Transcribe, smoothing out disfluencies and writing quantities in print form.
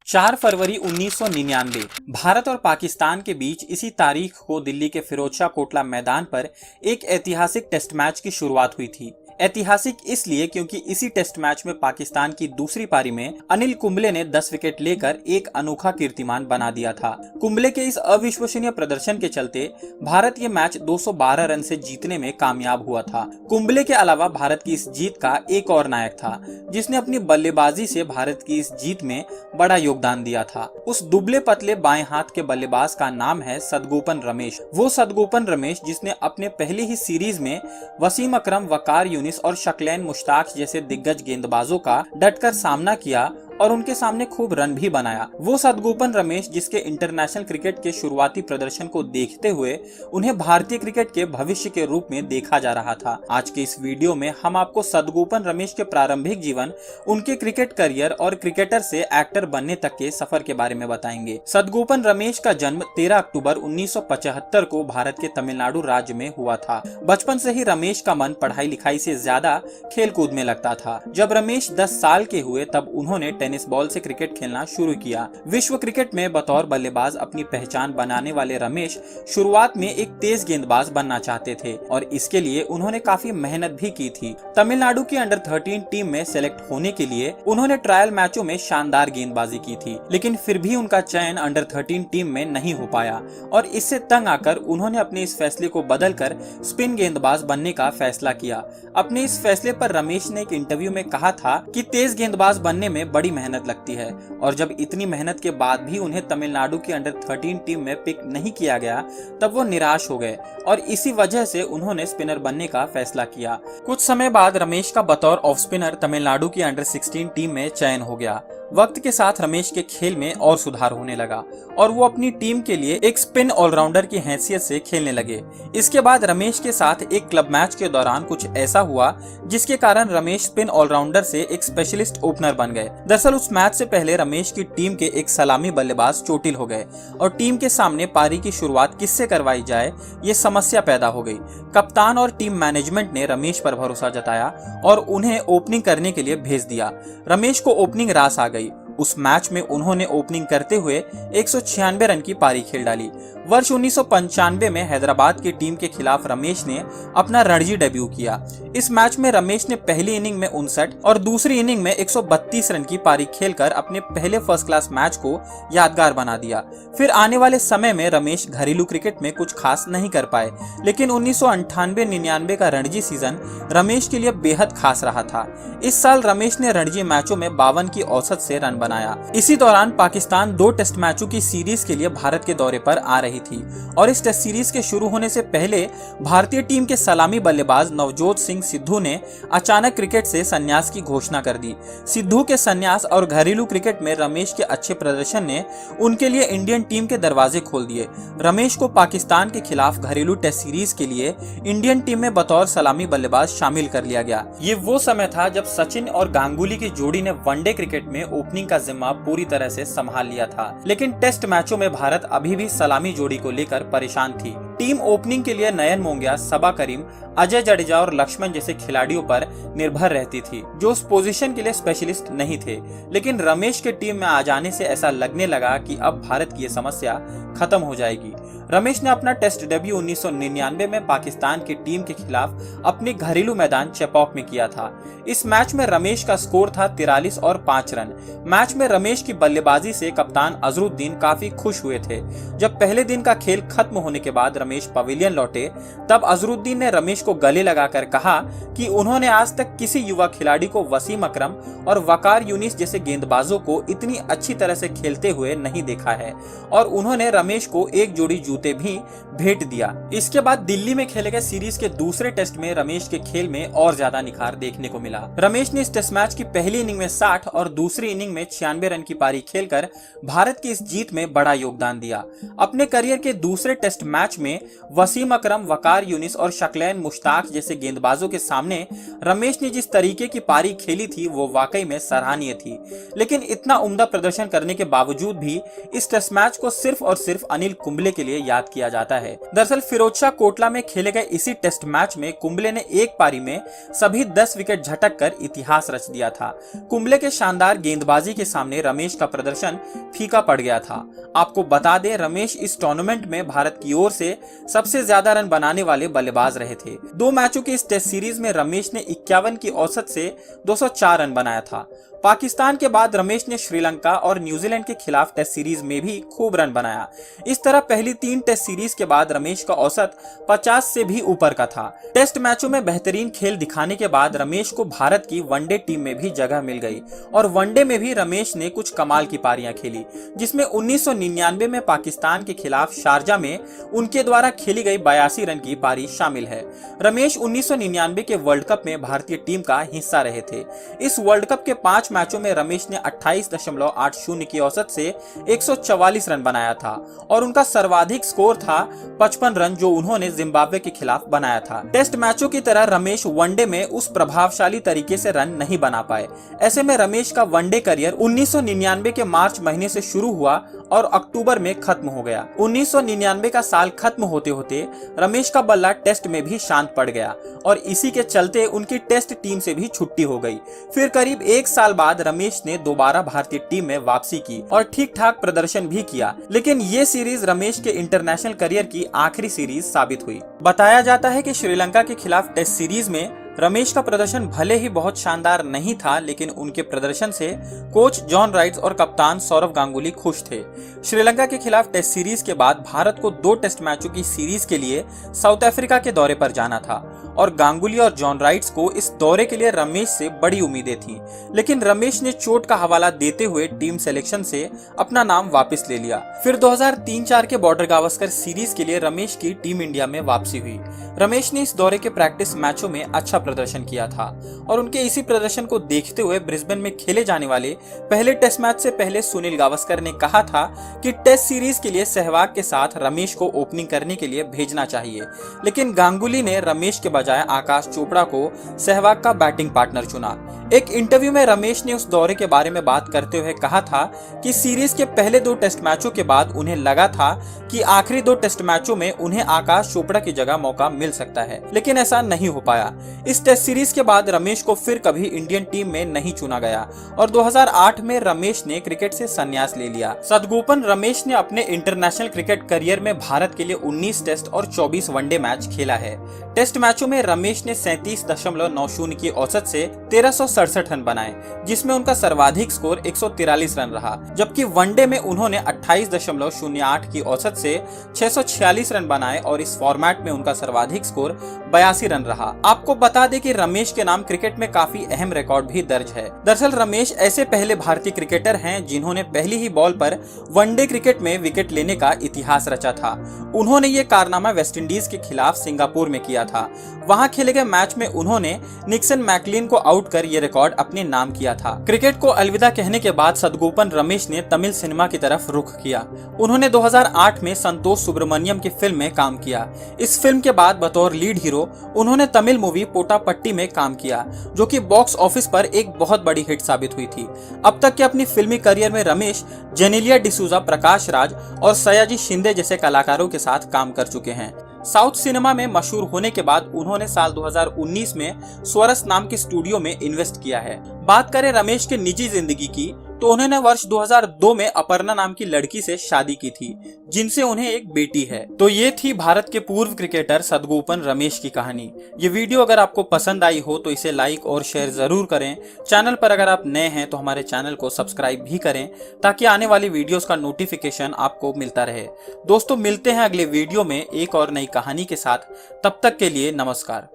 4 फरवरी 1999 भारत और पाकिस्तान के बीच इसी तारीख को दिल्ली के फिरोजशाह कोटला मैदान पर एक ऐतिहासिक टेस्ट मैच की शुरुआत हुई थी। ऐतिहासिक इसलिए क्योंकि इसी टेस्ट मैच में पाकिस्तान की दूसरी पारी में अनिल कुंबले ने 10 विकेट लेकर एक अनोखा कीर्तिमान बना दिया था। कुंबले के इस अविश्वसनीय प्रदर्शन के चलते भारत ये मैच 212 रन से जीतने में कामयाब हुआ था। कुंबले के अलावा भारत की इस जीत का एक और नायक था जिसने अपनी बल्लेबाजी से भारत की इस जीत में बड़ा योगदान दिया था। उस दुबले पतले बाएं हाथ के बल्लेबाज का नाम है सदगोपन रमेश। वो सदगोपन रमेश जिसने अपने पहले ही सीरीज में वसीम अकरम, वकार यूनिस और शक्लैन मुश्ताक जैसे दिग्गज गेंदबाजों का डटकर सामना किया और उनके सामने खूब रन भी बनाया। वो सदगोपन रमेश जिसके इंटरनेशनल क्रिकेट के शुरुआती प्रदर्शन को देखते हुए उन्हें भारतीय क्रिकेट के भविष्य के रूप में देखा जा रहा था। आज के इस वीडियो में हम आपको सदगोपन रमेश के प्रारंभिक जीवन, उनके क्रिकेट करियर और क्रिकेटर से एक्टर बनने तक के सफर के बारे में बताएंगे। सदगोपन रमेश का जन्म 13 अक्टूबर 1975 को भारत के तमिलनाडु राज्य में हुआ था। बचपन से ही रमेश का मन पढ़ाई लिखाई से ज्यादा खेल कूद में लगता था। जब रमेश 10 साल के हुए तब उन्होंने टेनिस बॉल से क्रिकेट खेलना शुरू किया। विश्व क्रिकेट में बतौर बल्लेबाज अपनी पहचान बनाने वाले रमेश शुरुआत में एक तेज गेंदबाज बनना चाहते थे और इसके लिए उन्होंने काफी मेहनत भी की थी। तमिलनाडु की अंडर 13 टीम में सेलेक्ट होने के लिए उन्होंने ट्रायल मैचों में शानदार गेंदबाजी की थी, लेकिन फिर भी उनका चयन अंडर 13 टीम में नहीं हो पाया और इससे तंग आकर उन्होंने अपने इस फैसले को बदलकर स्पिन गेंदबाज बनने का फैसला किया। अपने इस फैसले पर रमेश ने एक इंटरव्यू में कहा था कि तेज गेंदबाज बनने में बड़ी मेहनत लगती है और जब इतनी मेहनत के बाद भी उन्हें तमिलनाडु की अंडर 13 टीम में पिक नहीं किया गया तब वो निराश हो गए और इसी वजह से उन्होंने स्पिनर बनने का फैसला किया। कुछ समय बाद रमेश का बतौर ऑफ स्पिनर तमिलनाडु की अंडर 16 टीम में चयन हो गया। वक्त के साथ रमेश के खेल में और सुधार होने लगा और वो अपनी टीम के लिए एक स्पिन ऑलराउंडर की हैसियत से खेलने लगे। इसके बाद रमेश के साथ एक क्लब मैच के दौरान कुछ ऐसा हुआ जिसके कारण रमेश स्पिन ऑलराउंडर से एक स्पेशलिस्ट ओपनर बन गए। दरअसल उस मैच से पहले रमेश की टीम के एक सलामी बल्लेबाज चोटिल हो गए और टीम के सामने पारी की शुरुआत किससे करवाई जाए ये समस्या पैदा हो गई। कप्तान और टीम मैनेजमेंट ने रमेश पर भरोसा जताया और उन्हें ओपनिंग करने के लिए भेज दिया। रमेश को ओपनिंग रास आ गई। उस मैच में उन्होंने ओपनिंग करते हुए 196 रन की पारी खेल डाली। वर्ष 1995 में हैदराबाद की टीम के खिलाफ रमेश ने अपना रणजी डेब्यू किया। इस मैच में रमेश ने पहली इनिंग में 59 और दूसरी इनिंग में 132 रन की पारी खेलकर अपने पहले फर्स्ट क्लास मैच को यादगार बना दिया। फिर आने वाले समय में रमेश घरेलू क्रिकेट में कुछ खास नहीं कर पाए, लेकिन 1998-99 का रणजी सीजन रमेश के लिए बेहद खास रहा था। इस साल रमेश ने रणजी मैचों में 52 की औसत से रन बनाया। इसी दौरान पाकिस्तान 2 टेस्ट मैचों की सीरीज के लिए भारत के दौरे पर आ रही थी और इस टेस्ट सीरीज के शुरू होने से पहले भारतीय टीम के सलामी बल्लेबाज नवजोत सिंह सिद्धू ने अचानक क्रिकेट से संन्यास की घोषणा कर दी। सिद्धू के संन्यास और घरेलू क्रिकेट में रमेश के अच्छे प्रदर्शन ने उनके लिए इंडियन टीम के दरवाजे खोल दिए। रमेश को पाकिस्तान के खिलाफ घरेलू टेस्ट सीरीज के लिए इंडियन टीम में बतौर सलामी बल्लेबाज शामिल कर लिया गया। ये वो समय था जब सचिन और गांगुली की जोड़ी ने वनडे क्रिकेट में ओपनिंग का जिम्मा पूरी तरह से संभाल लिया था, लेकिन टेस्ट मैचों में भारत अभी भी सलामी जोड़ी को लेकर परेशान थी। टीम ओपनिंग के लिए नयन मोंगिया, सबा करीम, अजय जडेजा और लक्ष्मण जैसे खिलाड़ियों पर निर्भर रहती थी जो उस पोजीशन के लिए स्पेशलिस्ट नहीं थे, लेकिन रमेश के टीम में आ जाने से ऐसा लगने लगा कि अब भारत की ये समस्या खत्म हो जाएगी। रमेश ने अपना टेस्ट डेब्यू 1999 में पाकिस्तान की टीम के खिलाफ अपने घरेलू मैदान चेपॉक में किया था। इस मैच में रमेश का स्कोर था 43 और 5 रन। मैच में रमेश की बल्लेबाजी से कप्तान अजरुद्दीन काफी खुश हुए थे। जब पहले दिन का खेल खत्म होने के बाद रमेश पवेलियन लौटे तब अजरुद्दीन ने रमेश को गले लगाकर कहा कि उन्होंने आज तक किसी युवा खिलाड़ी को वसीम अकरम और वकार यूनिस जैसे गेंदबाजों को इतनी अच्छी तरह से खेलते हुए नहीं देखा है और उन्होंने रमेश को एक जोड़ी जूते भी भेंट दिया। इसके बाद दिल्ली में खेले गए सीरीज के दूसरे टेस्ट में रमेश के खेल में और ज्यादा निखार देखने को मिला। रमेश ने इस टेस्ट मैच की पहली इनिंग में 60 और दूसरी इनिंग में 96 रन की पारी खेलकर भारत की इस जीत में बड़ा योगदान दिया। अपने करियर के दूसरे टेस्ट मैच में वसीम अकरम, वकार यूनिस और शक्लैन मुश्ताक जैसे गेंदबाजों के सामने रमेश ने जिस तरीके की पारी खेली थी वो वाकई में सराहनीय थी, लेकिन इतना उम्दा प्रदर्शन करने के बावजूद भी इस टेस्ट मैच को सिर्फ और सिर्फ अनिल कुंबले के लिए याद किया जाता है। दरअसल फिरोजशाह कोटला में खेले गए इसी टेस्ट मैच में कुंबले ने एक पारी में सभी 10 विकेट झटक कर इतिहास रच दिया था। कुंबले के शानदार गेंदबाजी के सामने रमेश का प्रदर्शन फीका पड़ गया था। आपको बता दें, रमेश इस टूर्नामेंट में भारत की ओर से सबसे ज्यादा रन बनाने वाले बल्लेबाज रहे थे। 2 मैचों की इस टेस्ट सीरीज में रमेश ने 51 की औसत से 204 रन बनाया था। पाकिस्तान के बाद रमेश ने श्रीलंका और न्यूजीलैंड के खिलाफ टेस्ट सीरीज में भी खूब रन बनाया। इस तरह पहली 3 टेस्ट सीरीज के बाद रमेश का औसत 50 से भी ऊपर का था। टेस्ट मैचों में बेहतरीन खेल दिखाने के बाद रमेश को भारत की वनडे टीम में भी जगह मिल गई और वनडे में भी रमेश ने कुछ कमाल की पारियां खेली, जिसमें 1999 में पाकिस्तान के खिलाफ शारजा में उनके द्वारा खेली गई 82 रन की पारी शामिल है। रमेश 1999 के वर्ल्ड कप में भारतीय टीम का हिस्सा रहे थे। इस वर्ल्ड कप के 5 मैचों में रमेश ने 28.80 की औसत से 144 रन बनाया था और उनका सर्वाधिक स्कोर था 55 रन, जो उन्होंने जिम्बाब्वे के खिलाफ बनाया था। टेस्ट मैचों की तरह रमेश वनडे में उस प्रभावशाली तरीके से रन नहीं बना पाए। ऐसे में रमेश का वनडे करियर 1999 के मार्च महीने से शुरू हुआ और अक्टूबर में खत्म हो गया। 1999 का साल खत्म होते होते रमेश का बल्ला टेस्ट में भी शांत पड़ गया और इसी के चलते उनकी टेस्ट टीम से भी छुट्टी हो गई। फिर करीब 1 साल बाद रमेश ने दोबारा भारतीय टीम में वापसी की और ठीक ठाक प्रदर्शन भी किया, लेकिन ये सीरीज रमेश के इंटरनेशनल करियर की आखिरी सीरीज साबित हुई। बताया जाता है कि श्रीलंका के खिलाफ टेस्ट सीरीज में रमेश का प्रदर्शन भले ही बहुत शानदार नहीं था, लेकिन उनके प्रदर्शन से कोच जॉन राइट्स और कप्तान सौरव गांगुली खुश थे। श्रीलंका के खिलाफ टेस्ट सीरीज के बाद भारत को 2 टेस्ट मैचों की सीरीज के लिए साउथ अफ्रीका के दौरे पर जाना था और गांगुली और जॉन राइट्स को इस दौरे के लिए रमेश से बड़ी उम्मीदें थीं, लेकिन रमेश ने चोट का हवाला देते हुए टीम सिलेक्शन से अपना नाम वापस ले लिया। फिर 2003-04 के बॉर्डर गावस्कर सीरीज के लिए रमेश की टीम इंडिया में वापसी हुई। रमेश ने इस दौरे के प्रैक्टिस मैचों में अच्छा प्रदर्शन किया था और उनके इसी प्रदर्शन को देखते हुए ब्रिस्बेन में खेले जाने वाले पहले टेस्ट मैच से पहले सुनील गावस्कर ने कहा था कि टेस्ट सीरीज के लिए सहवाग के साथ रमेश को ओपनिंग करने के लिए भेजना चाहिए, लेकिन गांगुली ने रमेश के बजाय आकाश चोपड़ा को सहवाग का बैटिंग पार्टनर चुना। एक इंटरव्यू में रमेश ने उस दौरे के बारे में बात करते हुए कहा था कि सीरीज के पहले 2 टेस्ट मैचों के बाद उन्हें लगा था कि आखिरी 2 टेस्ट मैचों में उन्हें आकाश चोपड़ा की जगह मौका मिल सकता है, लेकिन ऐसा नहीं हो पाया। इस टेस्ट सीरीज के बाद रमेश को फिर कभी इंडियन टीम में नहीं चुना गया और 2008 में रमेश ने क्रिकेट से संन्यास ले लिया। सदगोपन रमेश ने अपने इंटरनेशनल क्रिकेट करियर में भारत के लिए 19 टेस्ट और 24 वनडे मैच खेला है। टेस्ट मैचों में रमेश ने 37.90 की औसत से 1367 रन बनाए, जिसमें उनका सर्वाधिक स्कोर 143 रन रहा, जबकि वनडे में उन्होंने 28.08 की औसत से 646 रन बनाए और इस फॉर्मेट में उनका सर्वाधिक स्कोर 82 रन रहा। आपको बता दें कि रमेश के नाम क्रिकेट में काफी अहम रिकॉर्ड भी दर्ज है। दरअसल रमेश ऐसे पहले भारतीय क्रिकेटर हैं जिन्होंने पहली ही बॉल पर वनडे क्रिकेट में विकेट लेने का इतिहास रचा था। उन्होंने ये कारनामा वेस्टइंडीज के खिलाफ सिंगापुर में किया था। वहां खेले गए मैच में उन्होंने निक्सन मैकलिन को आउट कर ये रिकॉर्ड अपने नाम किया था। क्रिकेट को अलविदा कहने के बाद सदगोपन रमेश ने तमिल सिनेमा की तरफ रुख किया। उन्होंने 2008 में संतोष सुब्रमण्यम की फिल्म में काम किया। इस फिल्म के बाद बतौर लीड हीरो उन्होंने तमिल मूवी पोटापट्टी में काम किया, जो कि बॉक्स ऑफिस पर एक बहुत बड़ी हिट साबित हुई थी। अब तक के अपनी फिल्मी करियर में रमेश जेनेलिया डिसूजा, प्रकाश राज और सयाजी शिंदे जैसे कलाकारों के साथ काम कर चुके हैं। साउथ सिनेमा में मशहूर होने के बाद उन्होंने साल 2019 में स्वरस नाम के स्टूडियो में इन्वेस्ट किया है। बात करें रमेश के निजी जिंदगी की, तो उन्होंने वर्ष 2002 में अपर्णा नाम की लड़की से शादी की थी, जिनसे उन्हें एक बेटी है। तो ये थी भारत के पूर्व क्रिकेटर सदगोपन रमेश की कहानी। ये वीडियो अगर आपको पसंद आई हो तो इसे लाइक और शेयर जरूर करें। चैनल पर अगर आप नए हैं तो हमारे चैनल को सब्सक्राइब भी करें, ताकि आने वाली वीडियोस का नोटिफिकेशन आपको मिलता रहे। दोस्तों, मिलते हैं अगले वीडियो में एक और नई कहानी के साथ। तब तक के लिए नमस्कार।